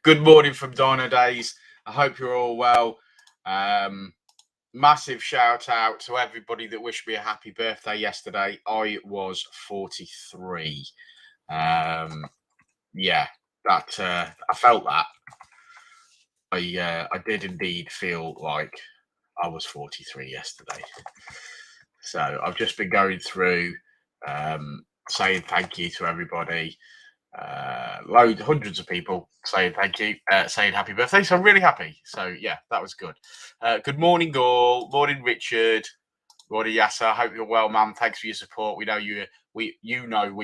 Good morning from Dynodaze. I hope you're all well. Massive shout out to everybody that wished me a happy birthday yesterday. I was 43. Yeah, that I felt that. I did indeed feel like I was 43 yesterday. So I've just been going through saying thank you to everybody. Hundreds of people saying thank you, saying happy birthday. So I'm really happy. So yeah, that was good. Good morning, all. Morning, Richard. Morning, Yasser. I hope you're well, man. Thanks for your support. We know we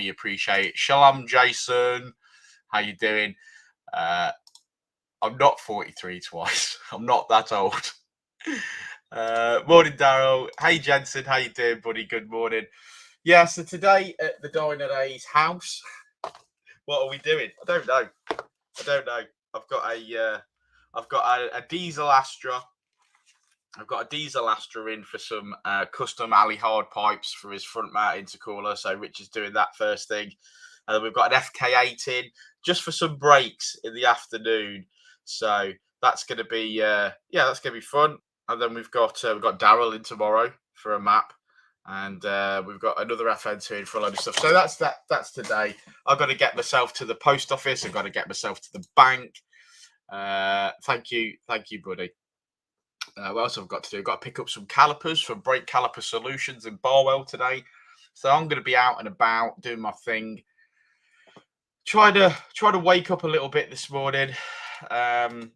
appreciate it. Shalom, Jason. How you doing? I'm not 43 twice. I'm not that old. Morning, Daryl. Hey, Jensen. How you doing, buddy? Good morning. Yeah, so today at the Dynodaze house, what are we doing? I don't know. I've got a diesel Astra. I've got a diesel Astra in for some custom alley hard pipes for his front mount intercooler. So Rich is doing that first thing. And then we've got an FK8 in just for some breaks in the afternoon. So that's going to be that's going to be fun. And then we've got Daryl in tomorrow for a map. And we've got another FN2 in for a load of stuff. So that's today. I've got to get myself to the post office. I've got to get myself to the bank. Thank you, buddy. What else have I got to do? I've got to pick up some calipers from Brake Caliper Solutions in Barwell today. So I'm going to be out and about doing my thing. Try to wake up a little bit this morning. Feeling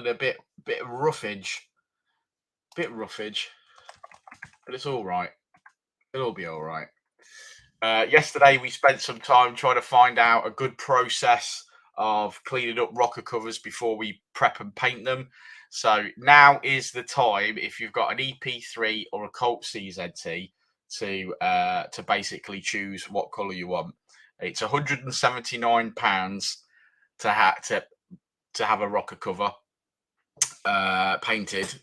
a bit roughage. But it's all right. It'll be all right. Yesterday, we spent some time trying to find out a good process of cleaning up rocker covers before we prep and paint them. So now is the time, if you've got an EP3 or a Colt CZT, to basically choose what colour you want. It's £179 to have a rocker cover painted.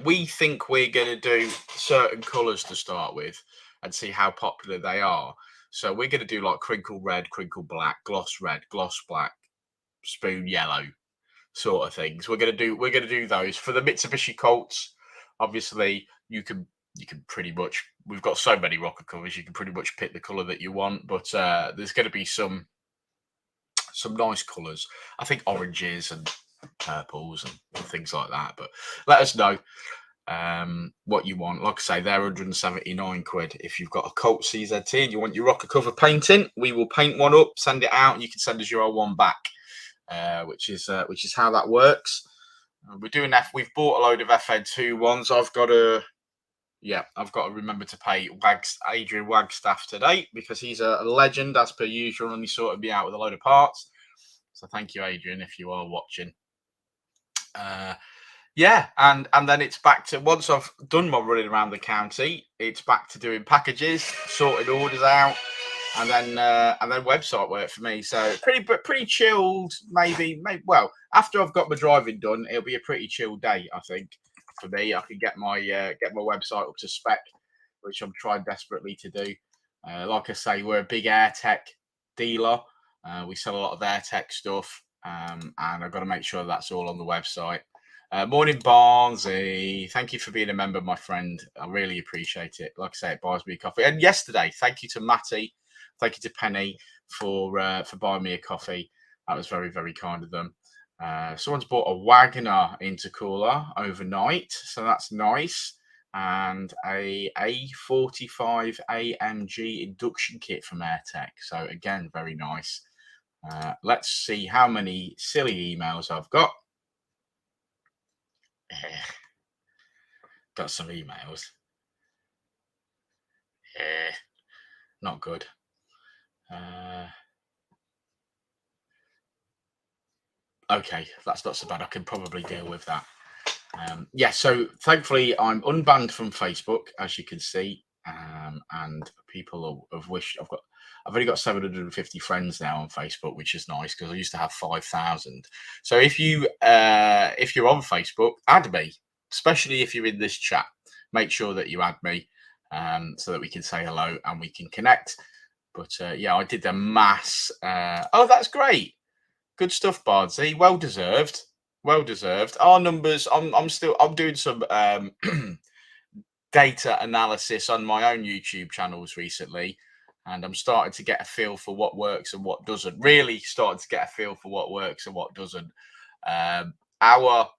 We think we're going to do certain colours to start with and see how popular they are. So we're going to do like crinkle red, crinkle black, gloss red, gloss black, spoon yellow sort of things. We're going to do those for the Mitsubishi Colts. Obviously, you can pretty much, we've got so many rocker covers, you can pretty much pick the colour that you want. But there's going to be some nice colours. I think oranges and purples and things like that. But let us know what you want. Like I say, they're 179 quid. If you've got a Colt CZT and you want your rocker cover painting, we will paint one up, send it out, and you can send us your old one back, which is how that works. We're doing we've bought a load of FN2 ones. I've got to remember to pay Adrian Wagstaff today because he's a legend as per usual, and he sorted me out with a load of parts. So thank you, Adrian, if you are watching. And then it's back to, once I've done my running around the county, it's back to doing packages, sorting orders out, and then website work for me. So pretty chilled. Maybe well, after I've got my driving done, it'll be a pretty chilled day, I think, for me. I can get my website up to spec, which I'm trying desperately to do. Like I say, we're a big AirTech dealer. We sell a lot of AirTech stuff, and I've got to make sure that's all on the website. Morning, Barnesy. Thank you for being a member, my friend. I really appreciate it. Like I say, it buys me a coffee. And yesterday, thank you to Matty, thank you to Penny for buying me a coffee. That was very, very kind of them. Someone's bought a Wagoner intercooler overnight, so that's nice. And a A45 AMG induction kit from AirTech. So again, very nice. Let's see how many silly emails I've got. Got some emails. Not good. Okay, that's not so bad. I can probably deal with that. So thankfully I'm unbanned from Facebook, as you can see, and people have wished. I've only got 750 friends now on Facebook, which is nice because I used to have 5,000. So if you're on Facebook, add me, especially if you're in this chat. Make sure that you add me so that we can say hello and we can connect. But I did the mass. Oh, that's great. Good stuff, Bardsey. Well deserved. Well deserved. Our numbers. I'm doing some data analysis on my own YouTube channels recently, and I'm starting to get a feel for what works and what doesn't. Really starting to get a feel for what works and what doesn't. Our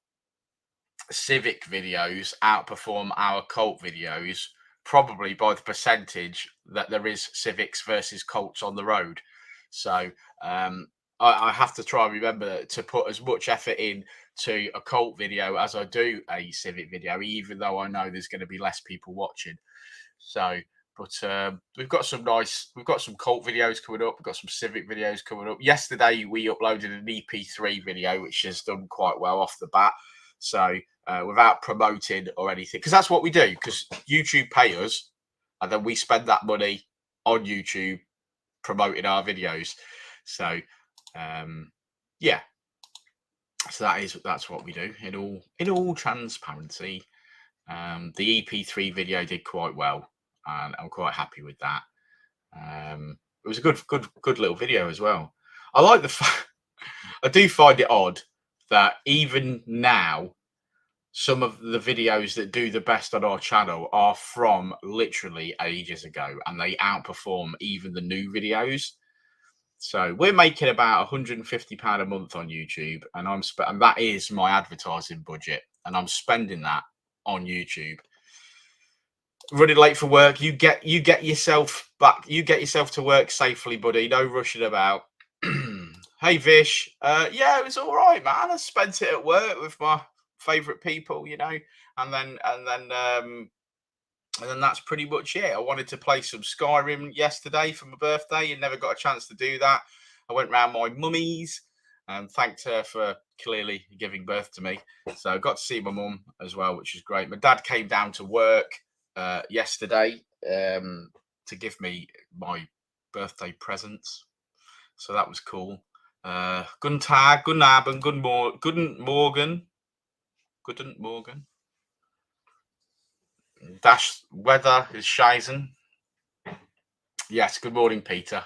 civic videos outperform our cult videos probably by the percentage that there is civics versus cults on the road. So I have to try and remember to put as much effort in to a cult video as I do a civic video, even though I know there's going to be less people watching. So, but we've got some cult videos coming up. We've got some civic videos coming up. Yesterday we uploaded an EP3 video, which has done quite well off the bat. So without promoting or anything, because that's what we do. Because YouTube pay us, and then we spend that money on YouTube promoting our videos. So yeah, so that's what we do in all transparency. The EP3 video did quite well, and I'm quite happy with that. It was a good little video as well. I like the fact I do find it odd that even now some of the videos that do the best on our channel are from literally ages ago, and they outperform even the new videos. So we're making about £150 a month on YouTube, and and that is my advertising budget, and I'm spending that on YouTube. Running late for work, you get yourself back, you get yourself to work safely, buddy. No rushing about. Hey Vish, yeah, it was all right, man. I spent it at work with my favorite people, you know, and then that's pretty much it. I wanted to play some Skyrim yesterday for my birthday and never got a chance to do that. I went round my mummy's and thanked her for clearly giving birth to me. So I got to see my mum as well, which is great. My dad came down to work yesterday to give me my birthday presents. So that was cool. Guten Tag, guten Abend, guten Morgen. Guten Morgen. Dash weather is scheißen. Yes, good morning, Peter.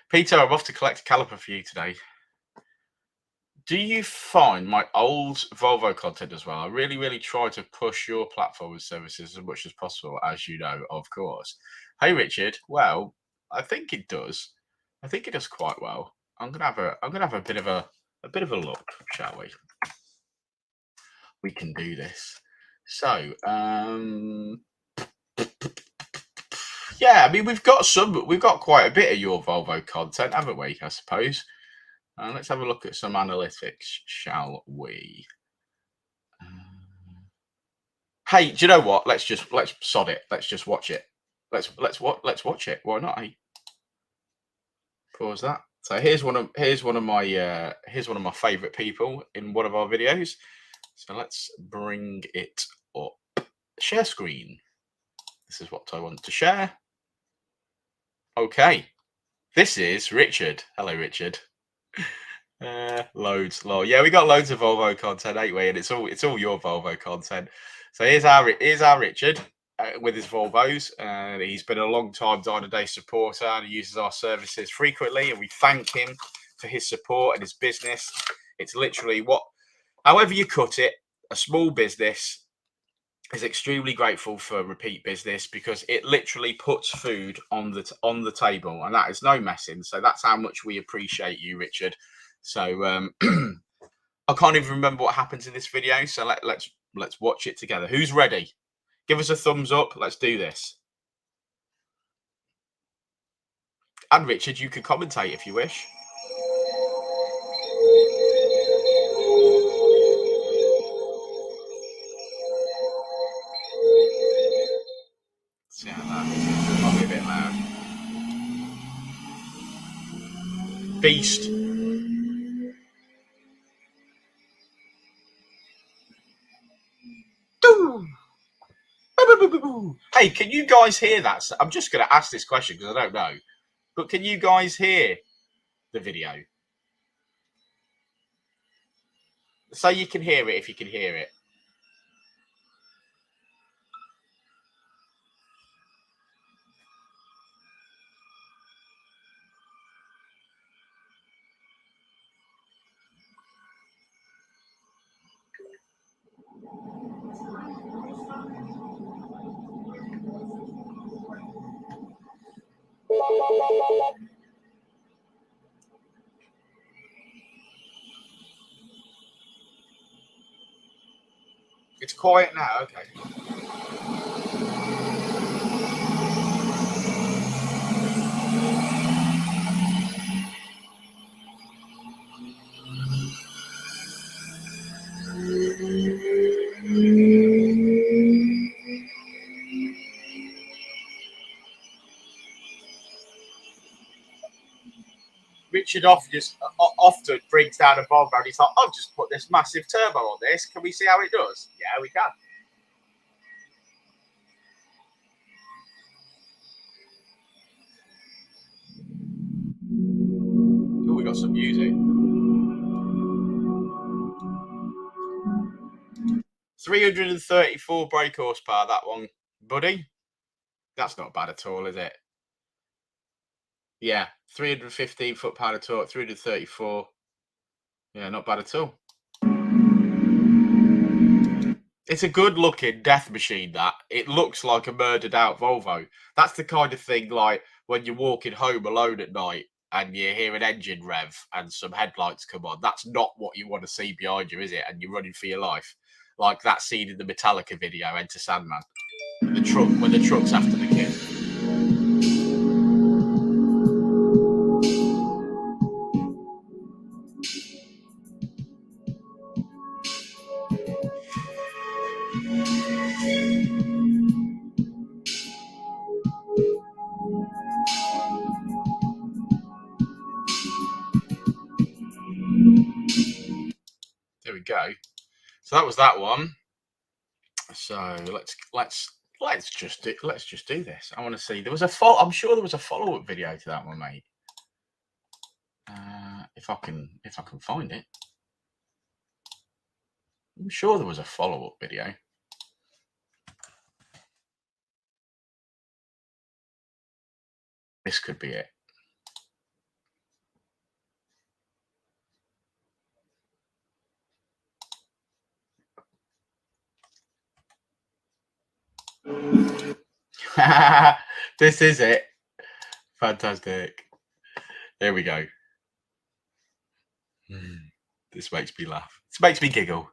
Peter, I'm off to collect a caliper for you today. Do you find my old Volvo content as well? I really try to push your platform and services as much as possible, as you know, of course. Hey, Richard. Well, I think it does. I think it does quite well. I'm gonna have a bit of a look, shall we? We can do this. So, yeah, I mean, we've got quite a bit of your Volvo content, haven't we? I suppose. Let's have a look at some analytics, shall we? Hey, do you know what? Let's sod it. Let's just watch it. Let's watch it. Why not? Hey? Pause that. So here's one of my favorite people in one of our videos. So let's bring it up. Share screen. This is what I want to share. Okay. This is Richard. Hello, Richard. Loads. Yeah, we got loads of Volvo content, ain't we? And it's all your Volvo content. So here's our Richard with his Volvos. He's been a long time Dynodaze supporter, and he uses our services frequently. And we thank him for his support and his business. It's literally however you cut it, a small business is extremely grateful for repeat business because it literally puts food on the table, and that is no messing. So that's how much we appreciate you, Richard. So I can't even remember what happens in this video. So let's watch it together. Who's ready? Give us a thumbs up. Let's do this. And Richard, you can commentate if you wish. Yeah, that might be a bit loud. Beast. Hey, can you guys hear that? I'm just going to ask this question because I don't know. But can you guys hear the video? Say you can hear it if you can hear it. It's quiet now. Okay. Richard often brings down a Volvo and he's like, I've just put this massive turbo on this. Can we see how it does? Yeah, we can. Oh, we got some music. 334 brake horsepower, that one, buddy. That's not bad at all, is it? Yeah, 315 foot-power of torque, 334. Yeah, not bad at all. It's a good-looking death machine, that. It looks like a murdered-out Volvo. That's the kind of thing, like, when you're walking home alone at night and you hear an engine rev and some headlights come on. That's not what you want to see behind you, is it? And you're running for your life. Like that scene in the Metallica video, Enter Sandman. When the truck's after the kid. There we go. So that was that one. So let's just do this. I want to see. There was I'm sure there was a follow-up video to that one, mate. If I can find it. I'm sure there was a follow-up video. This could be it. This is it. Fantastic. There we go. This makes me laugh. This makes me giggle.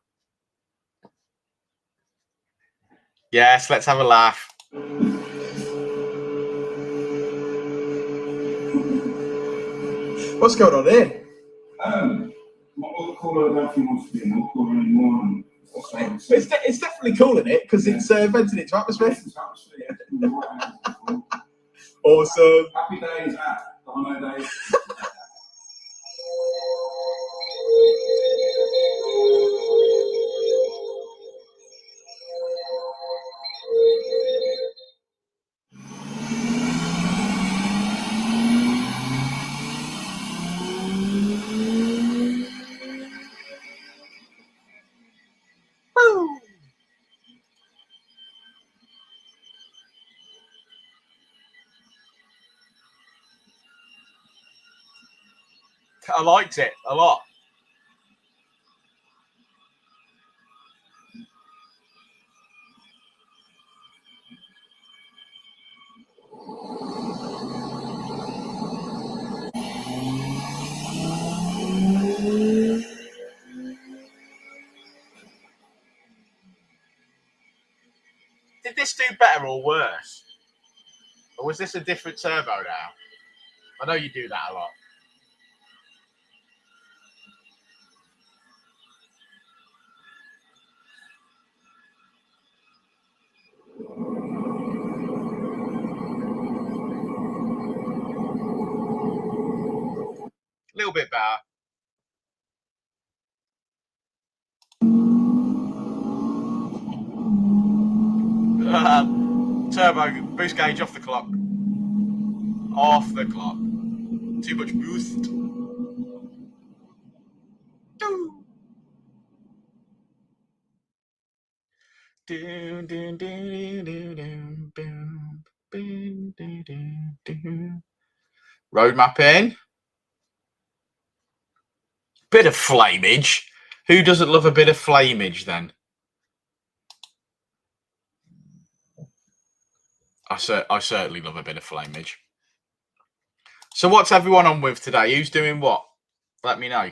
Yes, let's have a laugh. What's going on here? It's definitely cool in it because it's venting it to atmosphere. Awesome. Happy days at Dynodaze. I liked it a lot. Did this do better or worse? Or was this a different turbo now? I know you do that a lot. A little bit better. Turbo boost gauge off the clock. Off the clock. Too much boost. Road mapping. Bit of flamage. Who doesn't love a bit of flamage then? I certainly love a bit of flamage. So what's everyone on with today? Who's doing what? Let me know.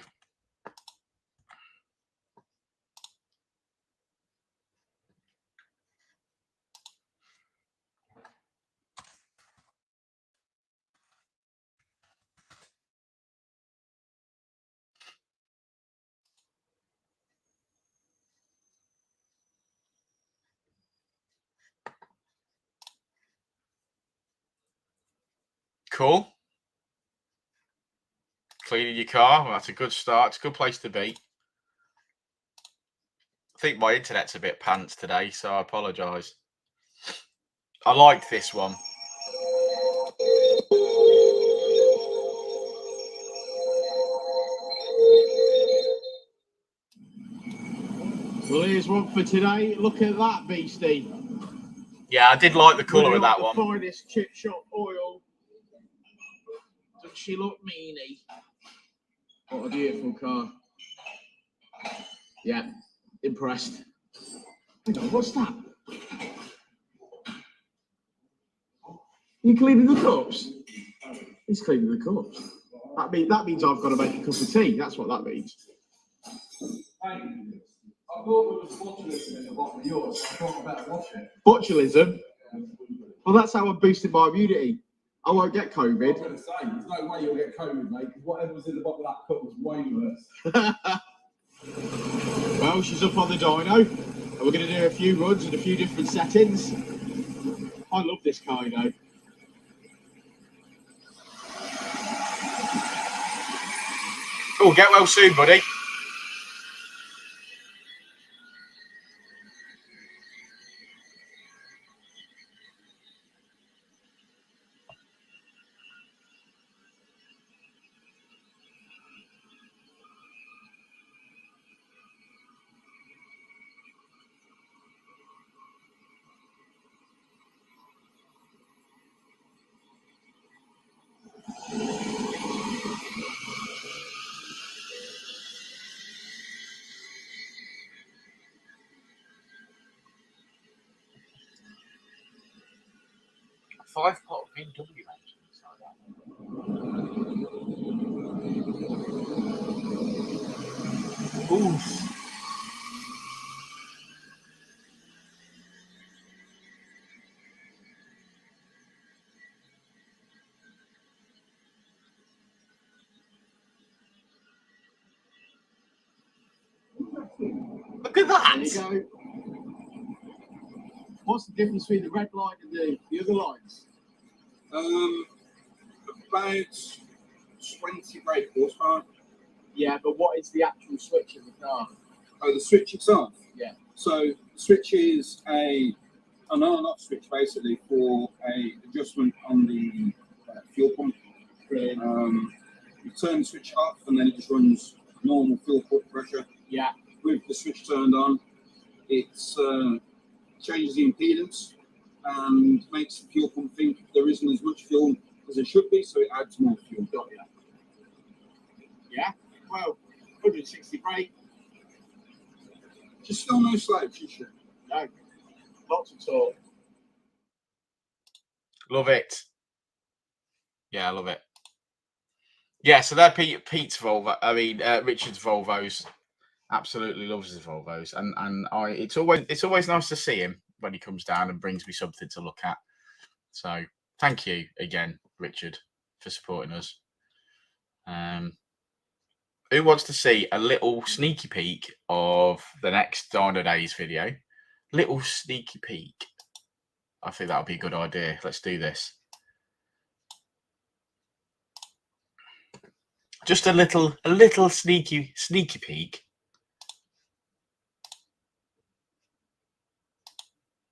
Cool. Cleaning your car. Well, that's a good start. It's a good place to be. I think my internet's a bit pants today, so I apologise. I liked this one. Well, here's one for today. Look at that beastie. Yeah, I did like the colour of that one. Finest chip shop oil. Doesn't she look meanie? What a beautiful car. Yeah, impressed. Hang on, what's that? You cleaning the cups? He's cleaning the cups. That means I've got to make a cup of tea. That's what that means. I thought there was botulism in the bottom of yours, so I thought I better wash it. Botulism? Well, that's how I'm boosting my immunity. I won't get COVID. I was going to say, there's no way you'll get COVID, mate, because whatever was in the bottom of that cup was way worse. Well, she's up on the dyno, and we're going to do a few runs in a few different settings. I love this car, you know. Oh, get well soon, buddy. Five-pot VW engine inside that. Oof. Look at that. There you go. What's the difference between the red line and the other lines? About 20 brake horsepower. Yeah, but what is the actual switch in the car? Oh, the switch itself? Yeah. So the switch is an on-off switch, basically, for a adjustment on the fuel pump. Brilliant. You turn the switch off, and then it just runs normal fuel pump pressure. Yeah. With the switch turned on, it changes the impedance and makes the fuel pump think there isn't as much fuel as there should be, so it adds more fuel. Got ya. Yeah. Well, 160 brake. Just still no slouch, you should. No. Lots of torque. Love it. Yeah, I love it. Yeah, so they're Pete's Volvo. I mean, Richard's Volvos. Absolutely loves his Volvos, and it's always nice to see him when he comes down and brings me something to look at. So thank you again, Richard, for supporting us. Who wants to see a little sneaky peek of the next Dynodaze video? Little sneaky peek. I think that would be a good idea. Let's do this. Just a little sneaky peek.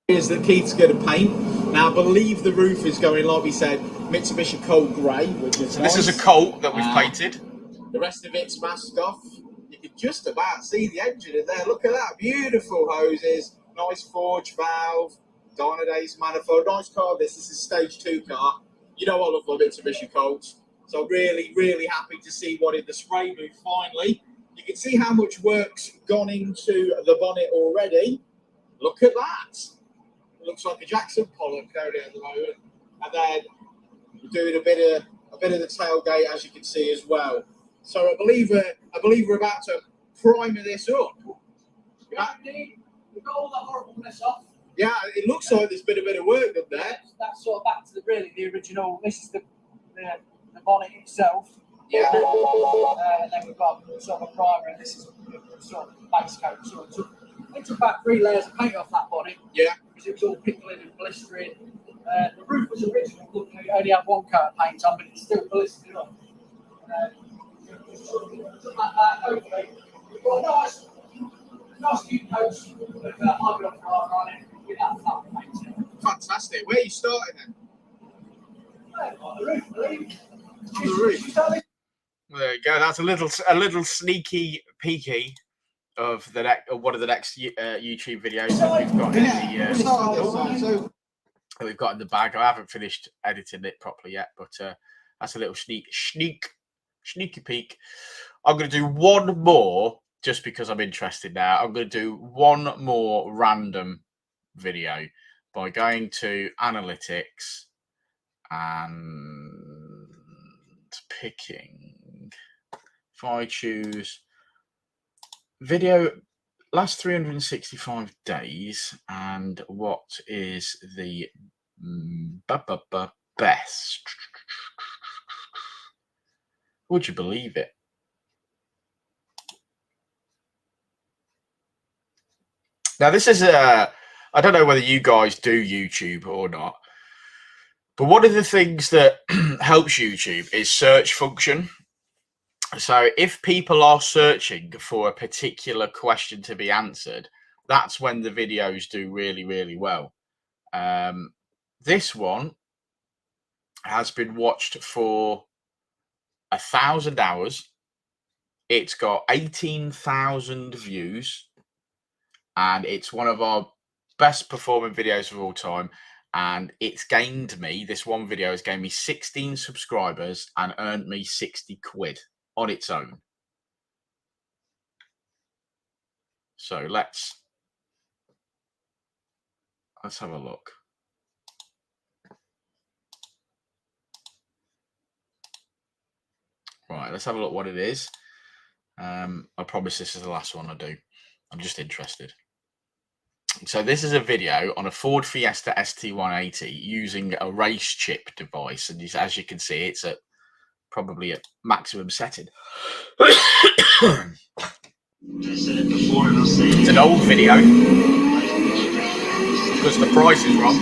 Is that Keith's going to paint. Now, I believe the roof is going, like we said, Mitsubishi Colt Grey, which is nice. This is a Colt that we've painted. The rest of it's masked off. You can just about see the engine in there. Look at that. Beautiful hoses. Nice forge valve. Dynodaze manifold. Nice car. This is a stage 2 car. You know I love my Mitsubishi Colts. So really, really happy to see one in the spray booth finally. You can see how much work's gone into the bonnet already. Look at that. looks like a Jackson Pollock down there at the moment, and then we're doing a bit of the tailgate, as you can see as well. So I believe we're about to primer this up. We've got all that horribleness off. Yeah, it looks like there's been a bit of work done there. That's sort of back to the original. This is the bonnet itself. Yeah. And then we've got sort of a primer, and this is sort of base coat. So it took about 3 layers of paint off that bonnet. Yeah. Because it was all pickling and blistering. The roof was originally looking like it only had 1 coat of paint on, but it's still blistered up. Something like that. Hopefully, we've got a nice few coats with hard on it with that flat paint. Fantastic. Where are you starting then? On the roof, I believe. On the roof. There you go. That's a little sneaky peeky of one of the next YouTube videos that we've got we've got in the bag. I haven't finished editing it properly yet, but that's a little sneaky peek. I'm going to do one more just because I'm interested now. I'm going to do one more random video by going to analytics and picking. If I choose video last 365 days, and what is the best? Would you believe it? Now, this is I don't know whether you guys do YouTube or not, but one of the things that helps YouTube is search function. So if people are searching for a particular question to be answered, that's when the videos do really, really well. This one has been watched for 1,000 hours. It's got 18,000 views, and it's one of our best performing videos of all time. And it's gained me, this one video has gained me 16 subscribers and earned me 60 quid on its own. So let's have a look. Right, let's have a look what it is. I promise this is the last one I do. I'm just interested. So this is a video on a Ford Fiesta ST180 using a race chip device, and as you can see, it's at probably at maximum setting. It's an old video because the price is wrong.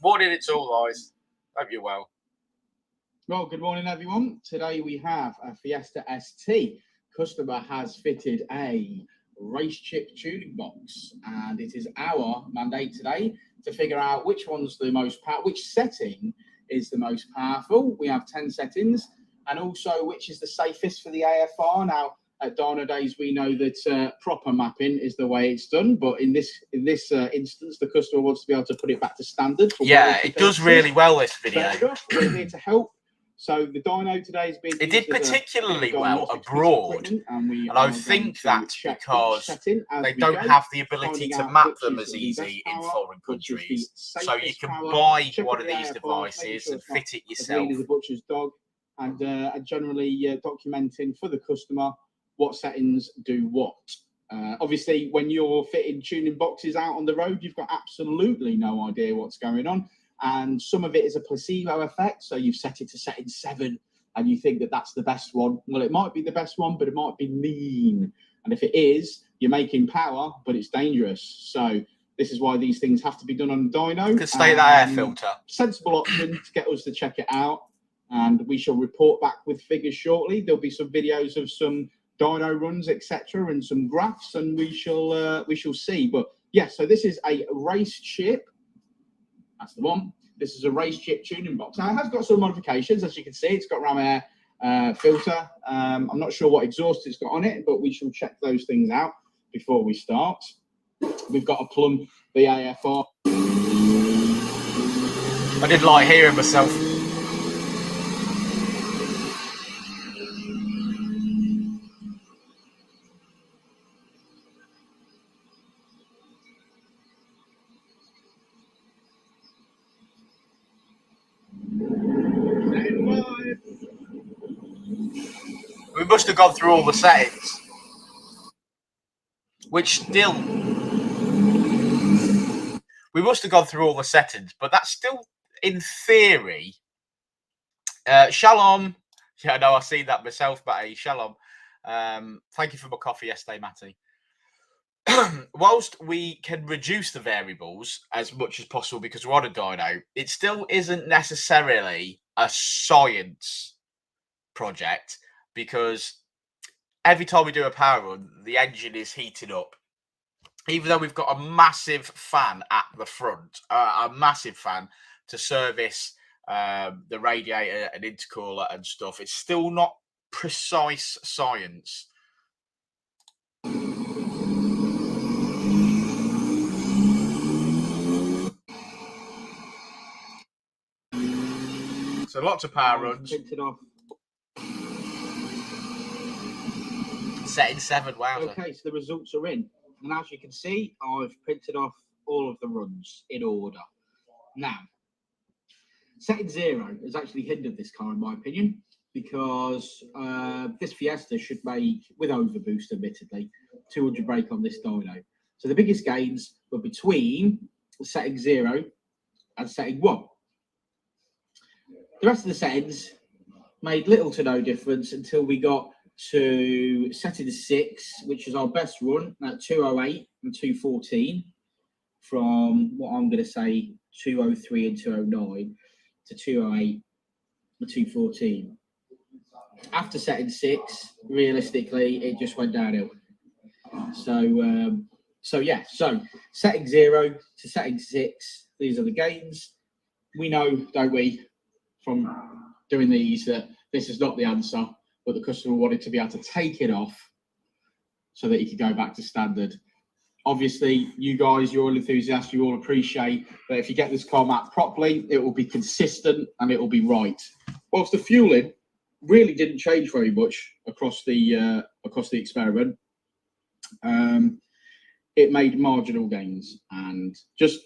Morning, it's all guys. Hope you're well. Well, good morning, everyone. Today we have a Fiesta ST. Customer has fitted a race chip tuning box, and it is our mandate today to figure out which one's the most which setting is the most powerful. We have 10 settings, and also which is the safest for the AFR. Now, at Dynodaze, we know that proper mapping is the way it's done, but in this instance, the customer wants to be able to put it back to standard. Yeah, it does really well, this video. We're here to help. So the dyno today has been. It did particularly well abroad, and I think that's because they don't have the ability to map them as easy in foreign countries. So you can buy one of these devices and fit it yourself. The butcher's dog, and generally documenting for the customer what settings do what. Obviously, when you're fitting tuning boxes out on the road, you've got absolutely no idea what's going on. And some of it is a placebo effect. So you've set it to setting 7 and you think that that's the best one. Well, it might be the best one, but it might be mean. And if it is, you're making power, but it's dangerous. So this is why these things have to be done on the dyno. Could stay that air filter. Sensible option to get us to check it out. And we shall report back with figures shortly. There'll be some videos of some dyno runs, etc., and some graphs, and we shall see. But yeah, so this is a race chip. That's the one. This is a race chip tuning box. Now, it has got some modifications. As you can see, it's got ram air filter. I'm not sure what exhaust it's got on it, but we shall check those things out before we start. We've got a plumb the AFR. I didn't like hearing myself. We must have gone through all the settings, which still... We must have gone through all the settings, but that's still, in theory... Shalom. Yeah, no, I see that myself, Matty. Shalom. Thank you for my coffee yesterday, Matty. Whilst we can reduce the variables as much as possible because we're on a dyno, it still isn't necessarily a science project because every time we do a power run, the engine is heating up. Even though we've got a massive fan at the front, a massive fan to service the radiator and intercooler and stuff, it's still not precise science. So lots of power runs. Setting 7, wow. Okay, so the results are in. And as you can see, I've printed off all of the runs in order. Now, setting 0 has actually hindered this car, in my opinion, because this Fiesta should make, with overboost admittedly, 200 brake on this dyno. So the biggest gains were between setting 0 and setting 1. The rest of the settings made little to no difference until we got to setting 6, which is our best run at 208 and 214, from what I'm going to say 203 and 209 to 208 and 214. After setting 6, realistically, it just went downhill. So setting 0 to setting 6, these are the gains. We know, don't we, from doing these, that this is not the answer, but the customer wanted to be able to take it off so that he could go back to standard. Obviously, you guys, you're all enthusiasts, you all appreciate that if you get this car mapped properly, it will be consistent and it will be right. Whilst the fueling really didn't change very much across the experiment, it made marginal gains and just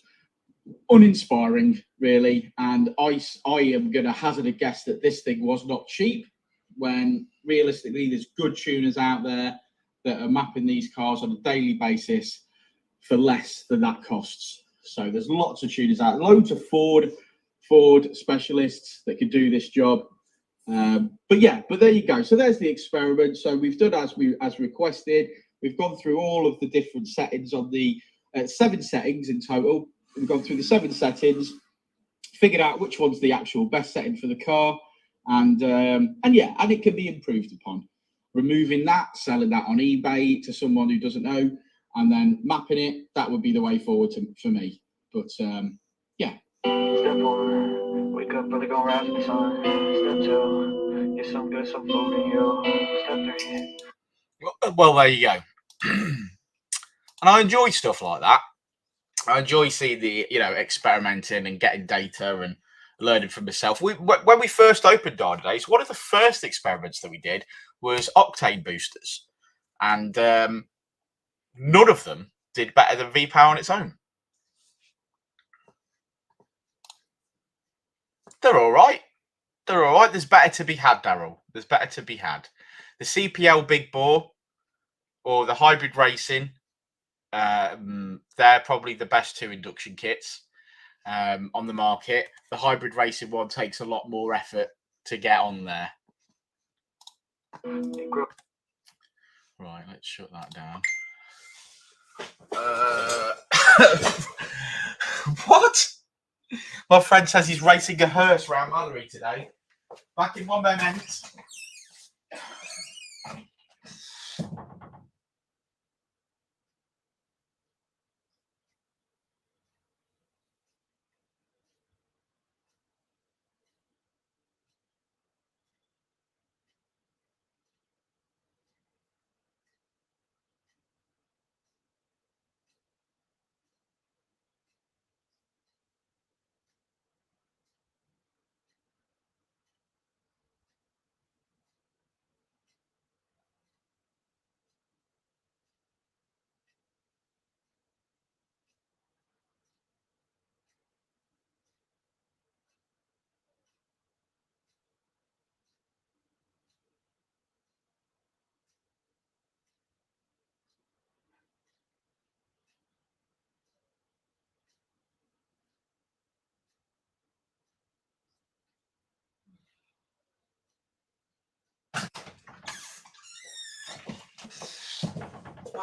uninspiring, really. And I am going to hazard a guess that this thing was not cheap, when realistically there's good tuners out there that are mapping these cars on a daily basis for less than that costs. So there's lots of tuners out, loads of Ford specialists that can do this job. But there you go. So there's the experiment. So we've done as requested. We've gone through all of the different settings on the 7 settings in total. We've gone through the 7 settings, figured out which one's the actual best setting for the car, and it can be improved upon. Removing that, selling that on eBay to someone who doesn't know, and then mapping it, that would be the way forward for me. But yeah. Step 1, wake up early, gonna rise with the sun. Step 2, get some good, some food in you. Step 3. Well, there you go. And I enjoy stuff like that. I enjoy seeing the, experimenting and getting data and learning from myself. When we first opened Dynodaze, one of the first experiments that we did was octane boosters. And none of them did better than V-Power on its own. They're all right. They're all right. There's better to be had, Daryl. There's better to be had. The CPL Big Bore or the Hybrid Racing, they're probably the best 2 induction kits on the market. The Hybrid Racing one takes a lot more effort to get on there. Right, let's shut that down. What? My friend says he's racing a hearse round Mallory today. Back in 1 moment.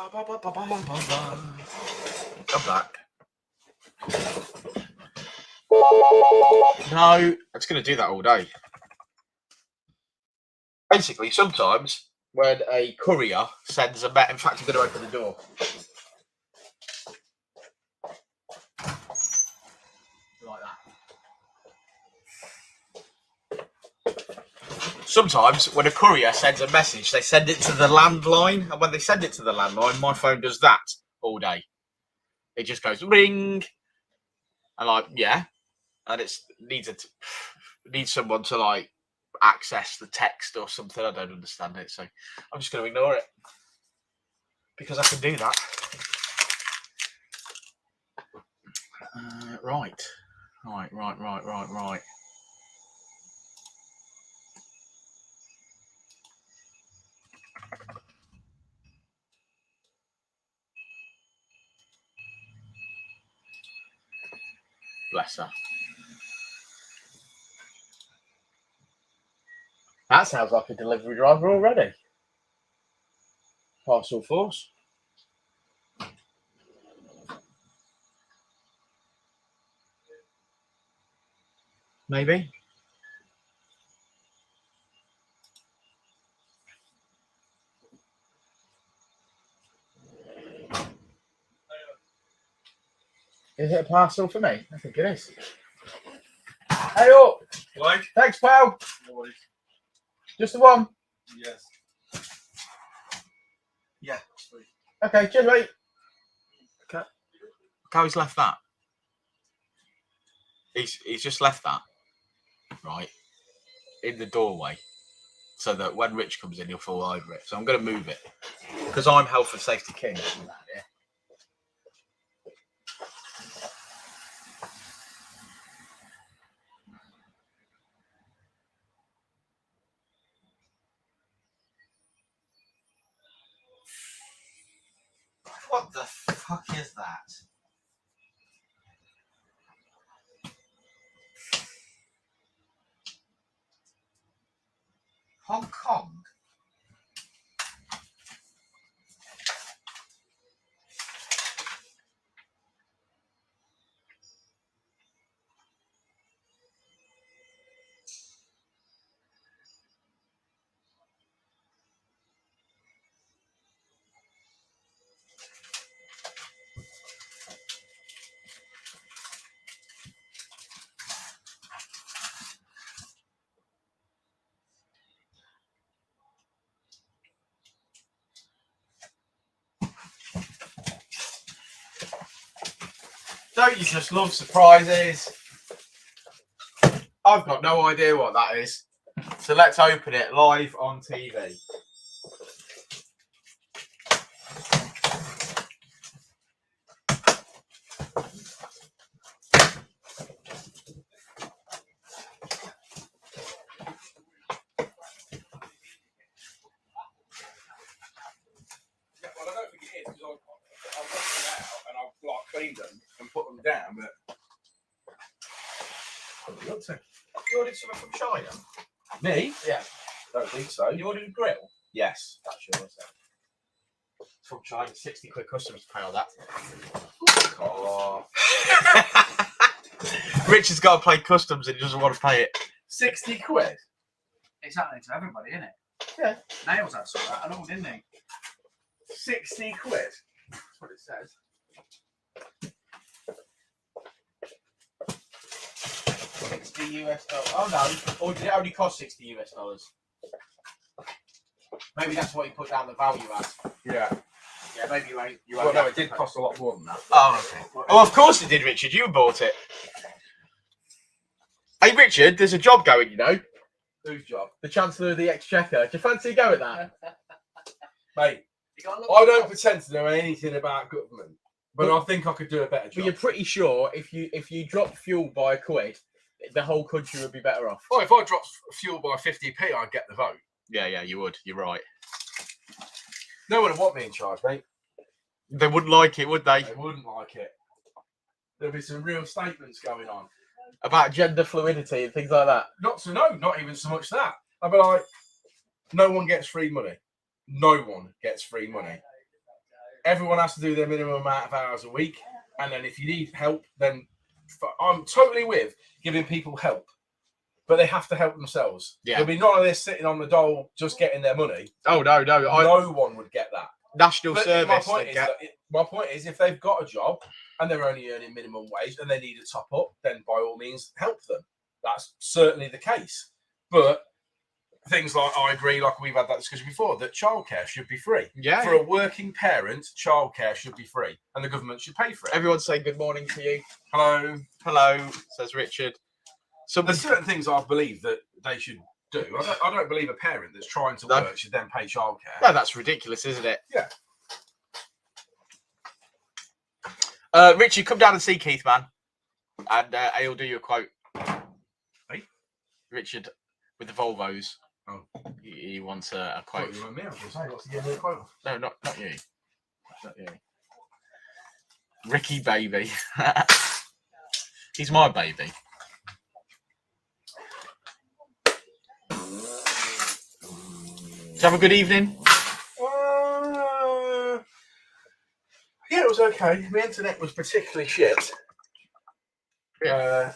I'm back. No, it's going to do that all day. Basically, sometimes when a courier sends a in fact, I'm going to open the door. Like that. Sometimes when a courier sends a message, they send it to the landline, and when they send it to the landline, my phone does that all day. It just goes ring, and like, yeah, and it needs someone to like access the text or something. I don't understand it, so I'm just going to ignore it because I can do that. Right. Bless her. That sounds like a delivery driver already. Parcel force. Maybe. Is it a parcel for me? I think it is. Hey up! Right? Thanks, pal. Boys. Just the one. Yes. Yeah. Sweet. Okay, cheers, mate. Okay. Look how he's left that. He's just left that, right, in the doorway, so that when Rich comes in, he'll fall over it. So I'm going to move it because I'm health and safety king. Yeah. What the fuck is that? Hong Kong? Don't you just love surprises? I've got no idea what that is. So let's open it live on TV. Yeah, well, I don't think it is because I've got them out and I've like cleaned them and put them down, but. You ordered something from China? Me? Yeah. Don't think so. You ordered a grill? Yes, that's yours. From China, 60 quid customs to pay all that. Oh. Richard's got to pay customs and he doesn't want to pay it. 60 quid? It's happening to everybody, isn't it? Yeah. Nails had some of that, I know, didn't he? 60 quid? That's what it says. $60 US. Oh no, or did it only cost $60 US? Maybe that's what you put down the value as. Yeah. Yeah, maybe you Well, no, it did cost a lot more than that. Oh, okay. Oh, of course it did, Richard. You bought it. Hey, Richard, there's a job going, you know. Whose job? The Chancellor of the Exchequer. Do you fancy a go at that? Mate, I don't pretend to know anything about government, but I think I could do a better But job. you're pretty sure if you drop fuel by £1, the whole country would be better off. Oh, if I dropped fuel by 50p, I'd get the vote. Yeah, you would. You're right. No one would want me in charge, mate. They wouldn't like it, would they? They wouldn't like it. There'll be some real statements going on. About gender fluidity and things like that. Not even so much that. I'd be like, no one gets free money. No one gets free money. everyone has to do their minimum amount of hours a week, and then if you need help, then I'm totally with giving people help, but they have to help themselves. Yeah. There'll be none of this sitting on the dole just getting their money. Oh no, No one would get that. National But service. my point is, if they've got a job and they're only earning minimum wage and they need a top up, then by all means help them. That's certainly the case. But things like, I agree, like we've had that discussion before, that childcare should be free. Yeah. For a working parent, childcare should be free, and the government should pay for it. Everyone say good morning to you. Hello. Hello, says Richard. So There's certain things I believe that they should do. I don't believe a parent that's trying to work should then pay childcare. No, that's ridiculous, isn't it? Yeah. Richard, come down and see Keith, man, and he'll do you a quote. Hey? Richard with the Volvos. Oh, he wants a quote. You want me? I was going to say, what's the end of the quote? No, not you. Not you. Ricky, baby. He's my baby. Did you have a good evening? Yeah, it was okay. The internet was particularly shit. Yeah.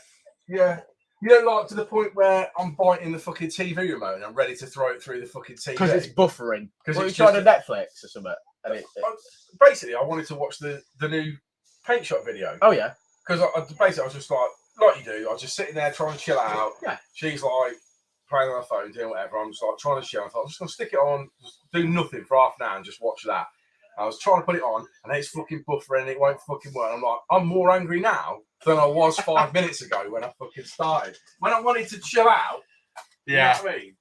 Yeah. You know, like to the point where I'm biting the fucking TV remote and I'm ready to throw it through the fucking TV. Because it's buffering. Because Well, it's you tried just to Netflix or something. And basically, I wanted to watch the new paint shop video. Oh, yeah. Because basically, I was just like you do, I was just sitting there trying to chill out. Yeah. She's like playing on her phone, doing whatever. I'm just like trying to chill. I thought, I'm just going to stick it on, just do nothing for half an hour and just watch that. I was trying to put it on and then it's fucking buffering and it won't fucking work. I'm like, I'm more angry now than I was 5 minutes ago when I fucking started. When I wanted to chill out, Yeah. you know what I mean?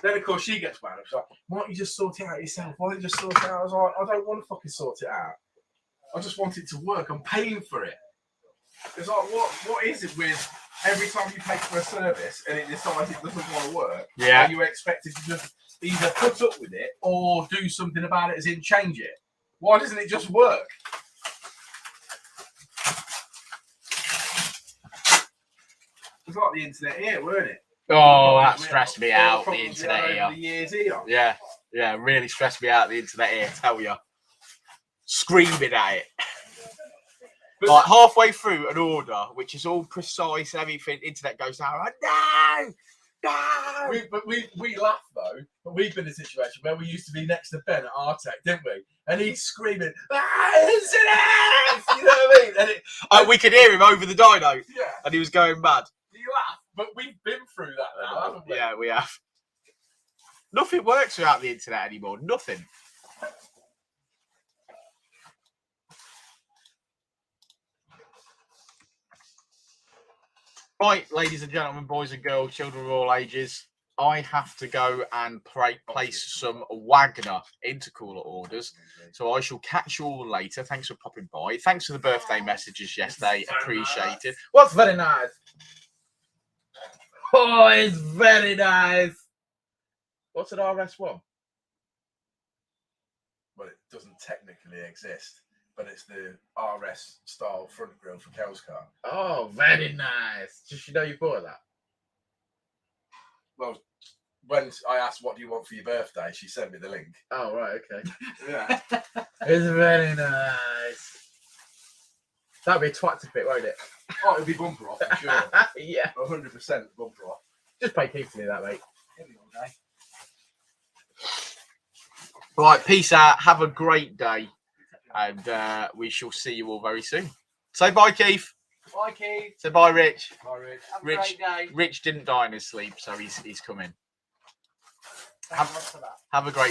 Then, of course, she gets mad. She's like, why don't you just sort it out yourself? Why don't you just sort it out? I was like, I don't want to fucking sort it out. I just want it to work. I'm paying for it. It's like, what is it with every time you pay for a service and it decides it doesn't want to work? Yeah. Are you expected to just either put up with it or do something about it, as in change it? Why doesn't it just work? It's like the internet here, weren't it? Oh, that stressed me out, the internet here. here. The years here. Yeah, really stressed me out, the internet here, tell you. Screaming at it. But Like halfway through an order, which is all precise, everything, internet goes down. Like, no! We laugh though, but we've been in a situation where we used to be next to Ben at Artec, didn't we? And he's screaming, internet! You know what I mean? And we could hear him over the dyno, yeah, and he was going mad. you laugh, but we've been through that now, haven't we? Yeah, we have. Nothing works without the internet anymore. Nothing. Right, ladies and gentlemen, boys and girls, children of all ages, I have to go and place some Wagner into cooler orders. So I shall catch you all later. Thanks for popping by. Thanks for the birthday messages yesterday. Appreciated. What's very nice? Oh, it's very nice. What's an RS1? Well, it doesn't technically exist, but it's the RS style front grille for Kel's car. Oh, very nice. Just you know you bought that. Well, when I asked what do you want for your birthday, she sent me the link. Oh, right, okay. Yeah. It's very nice. That'd be a twat to bit, won't it? Oh, it'll be bumper off, for sure. Yeah. 100% bumper off. Just pay Keith to do that, mate. Every day. Right, peace out. Have a great day. And we shall see you all very soon. Say bye, Keith. Bye, Keith. Say bye, Rich. Bye, Rich. Have a Rich, great day. Rich didn't die in his sleep, so he's coming. Thanks for that. Have a great